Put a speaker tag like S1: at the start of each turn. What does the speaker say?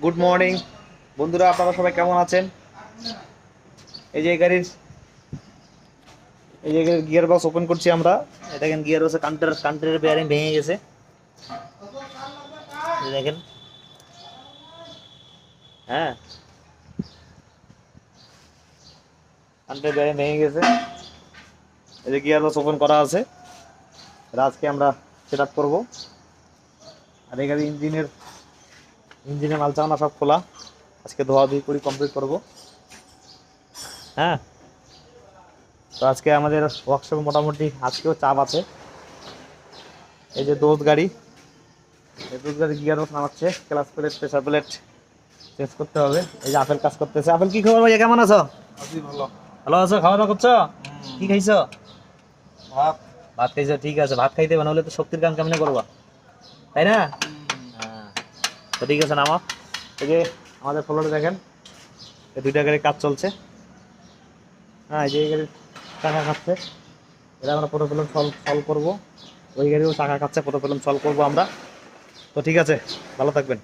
S1: Good morning বন্ধুরা, আপনারা সবাই কেমন আছেন? এই যে গাড়ির গিয়ার বক্স ওপেন করছি আমরা। এটা দেখেন, গিয়ার বক্সের কান্টারের বেয়ারিং ভেঙে গেছে। এই দেখেন, হ্যাঁ, কান্টারের বেয়ারিং ভেঙে গেছে। এই যে গিয়ার বক্স ওপেন করা আছে, এটা আজকে আমরা সেট আপ করবো। আর এই গাড়ির ইঞ্জিনের মাল চালানো সব খোলা, আজকে ধোয়াধুয়ি করে কমপ্লিট করবো। হ্যাঁ, তো আজকে আমাদের ওয়ার্কশপে মোটামুটি আজকেও চাপ আছে। এই যে দোজ গাড়ি, এই দোজ গাড়ি গিয়ার বক্স নামাচ্ছে, clutch plate pressure plate change করতে হবে। এই যে আপেল কাজ করতেছে। আপেল, কি খবর ভাইয়া, কেমন আছো?
S2: আছি ভালো।
S1: ভালো আছো? খাওয়া দাওয়া করছো? কি খাইছো?
S2: ভাত।
S1: ভাত খাইছো? ঠিক আছে, ভাত খাইতে হবে, নাহলে তো শক্তির কাম কেমনে করবা, তাই না? হ্যাঁ, তো ঠিক আছে, নামা। এই যে আমাদের ফ্লোরে দেখেন, এই দুইটা গাড়ির কাজ চলছে। হ্যাঁ, এই যে এই গাড়ির চাকা খাচ্ছে, এটা আমরা প্রোটোকলম সলভ করবো। ওই গাড়িও চাকা খাচ্ছে, প্রোটোকলম সলভ করবো আমরা। তো ঠিক আছে, ভালো থাকবেন।